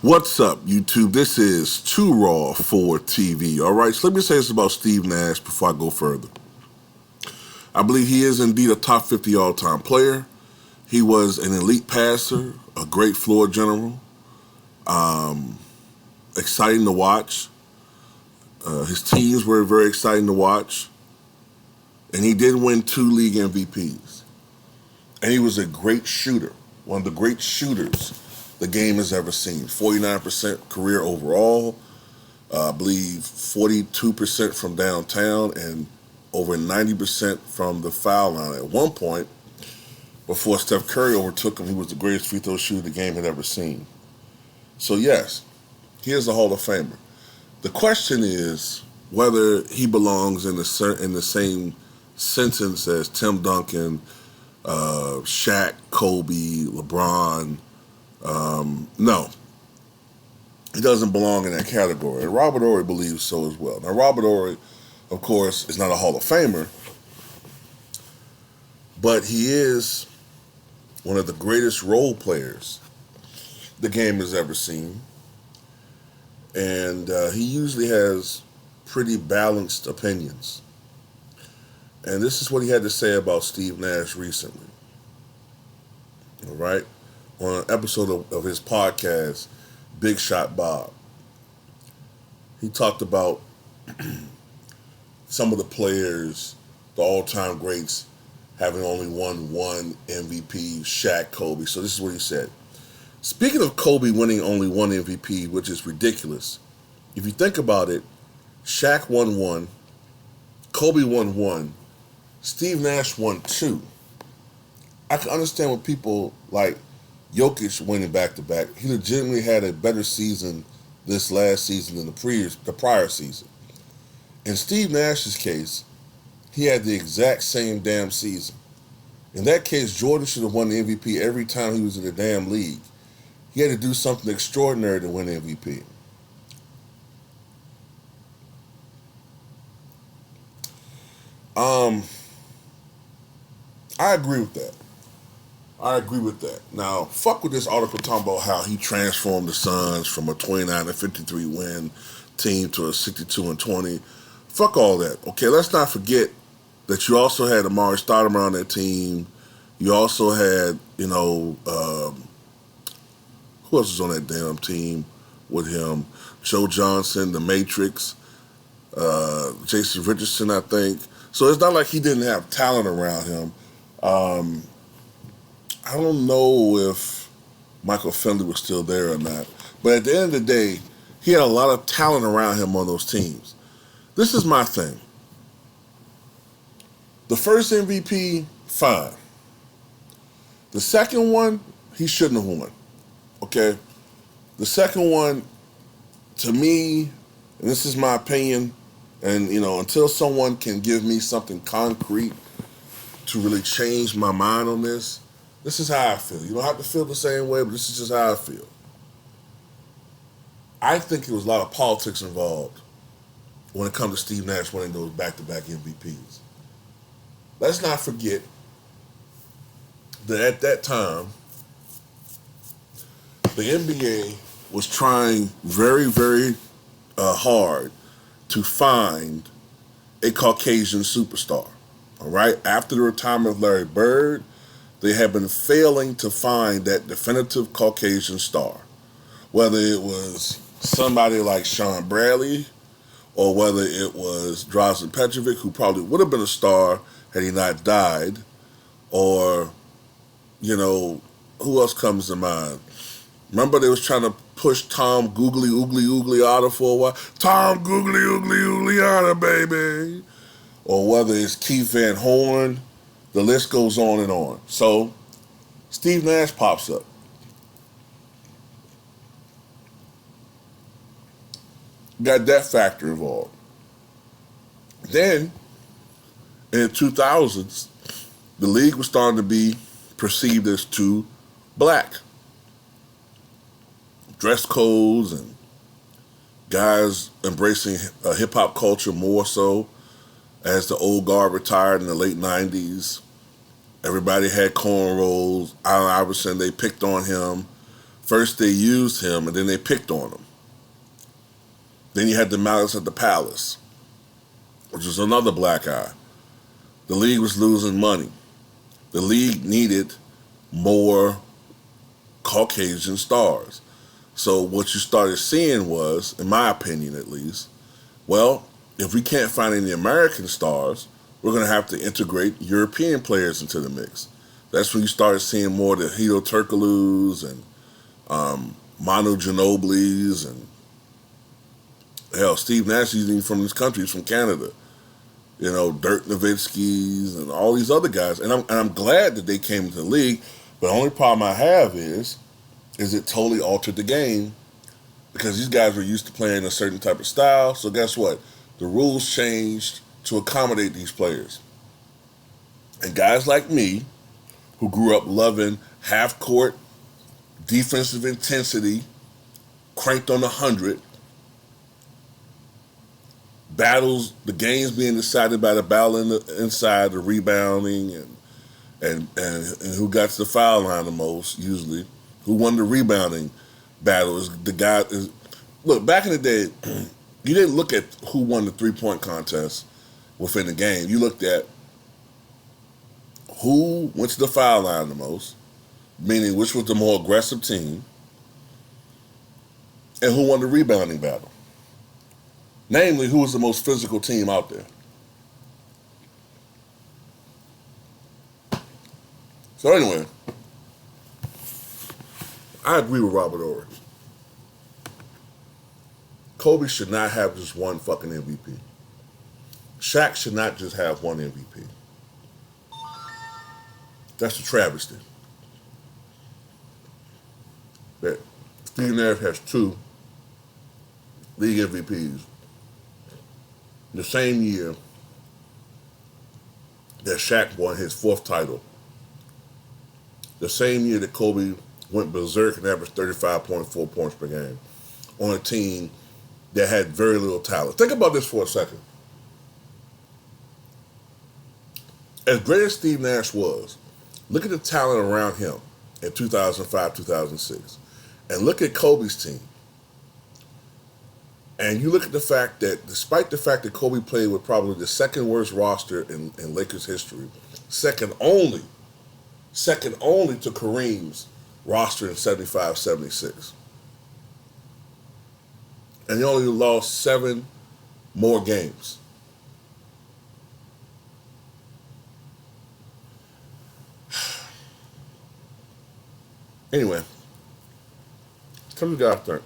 What's up, YouTube? This is Too Raw for TV. All right, so let me say this about Steve Nash before I go further. I believe he is indeed a top 50 all-time player. He was an elite passer, a great floor general, exciting to watch. His teams were very exciting to watch. And he did win 2 league MVPs. And he was a great shooter, one of the great shooters the game has ever seen. 49% career overall, I believe 42% from downtown, and over 90% from the foul line. At one point, before Steph Curry overtook him, he was the greatest free throw shooter the game had ever seen. So yes, he is a Hall of Famer. The question is whether he belongs in the same sentence as Tim Duncan, Shaq, Kobe, LeBron. No, he doesn't belong in that category. And Robert Horry believes so as well. Now, Robert Horry, of course, is not a Hall of Famer, but he is one of the greatest role players the game has ever seen. And he usually has pretty balanced opinions. And this is what he had to say about Steve Nash recently. All right? On an episode of his podcast, Big Shot Bob. He talked about some of the players, the all-time greats, having only won one MVP, Shaq, Kobe. So this is what he said. Speaking of Kobe winning only one MVP, which is ridiculous, if you think about it, Shaq won one, Kobe won one, Steve Nash won two. I can understand what people like Jokic winning back-to-back. He legitimately had a better season this last season than the prior season. In Steve Nash's case, he had the exact same damn season. In that case, Jordan should have won the MVP every time he was in the damn league. He had to do something extraordinary to win MVP. I agree with that. Now, fuck with this article talking about how he transformed the Suns from a 29-53 win team to a 62-20. Fuck all that. Okay, let's not forget that you also had Amari Stoudemire on that team. You also had, who else was on that damn team with him? Joe Johnson, The Matrix, Jason Richardson, I think. So it's not like he didn't have talent around him. I don't know if Michael Finley was still there or not. But at the end of the day, he had a lot of talent around him on those teams. This is my thing. The first MVP, fine. The second one, he shouldn't have won. Okay? The second one, to me, and this is my opinion, and, until someone can give me something concrete to really change my mind on this is how I feel. You don't have to feel the same way, but this is just how I feel. I think there was a lot of politics involved when it comes to Steve Nash winning those back-to-back MVPs. Let's not forget that at that time, the NBA was trying very, very hard to find a Caucasian superstar. All right? After the retirement of Larry Bird, they have been failing to find that definitive Caucasian star. Whether it was somebody like Sean Bradley or whether it was Drazen Petrovic, who probably would have been a star had he not died, or, who else comes to mind? Remember they was trying to push Tom Googly Oogly Oogliata for a while? Tom Googly Oogly Oogliata, baby! Or whether it's Keith Van Horn, the list goes on and on. So, Steve Nash pops up. Got that factor involved. Then, in the 2000s, the league was starting to be perceived as too black. Dress codes and guys embracing hip-hop culture more so. As the old guard retired in the late 90s, everybody had cornrows. Allen Iverson, they picked on him First they used him and then they picked on him. Then you had the Malice at the Palace, which was another black eye. The league was losing money. The league needed more Caucasian stars. So what you started seeing was, in my opinion at least, well, if we can't find any American stars, we're going to have to integrate European players into the mix. That's when you started seeing more of the Hito Turkoglu's and Manu Ginobili's and hell, Steve Nash is even from this country, he's from Canada. You know, Dirk Nowitzki's and all these other guys. And I'm glad that they came into the league. But the only problem I have is it totally altered the game because these guys were used to playing a certain type of style. So guess what? The rules changed to accommodate these players. And guys like me, who grew up loving half-court, defensive intensity, cranked on 100, battles, the games being decided by the battle inside, the rebounding, and who got to the foul line the most, usually. Who won the rebounding battle is the guy. Look, back in the day, you didn't look at who won the three-point contest within the game. You looked at who went to the foul line the most, meaning which was the more aggressive team, and who won the rebounding battle. Namely, who was the most physical team out there. So anyway, I agree with Robert Horry. Kobe should not have just one fucking MVP. Shaq should not just have one MVP. That's a travesty. That Steve Nash has two league MVPs the same year that Shaq won his fourth title. The same year that Kobe went berserk and averaged 35.4 points per game on a team that had very little talent. Think about this for a second. As great as Steve Nash was, look at the talent around him in 2005, 2006. And look at Kobe's team. And you look at the fact that, despite the fact that Kobe played with probably the second worst roster in Lakers history, second only to Kareem's roster in 75, 76. And he only lost 7 more games. Anyway, tell me what you guys think.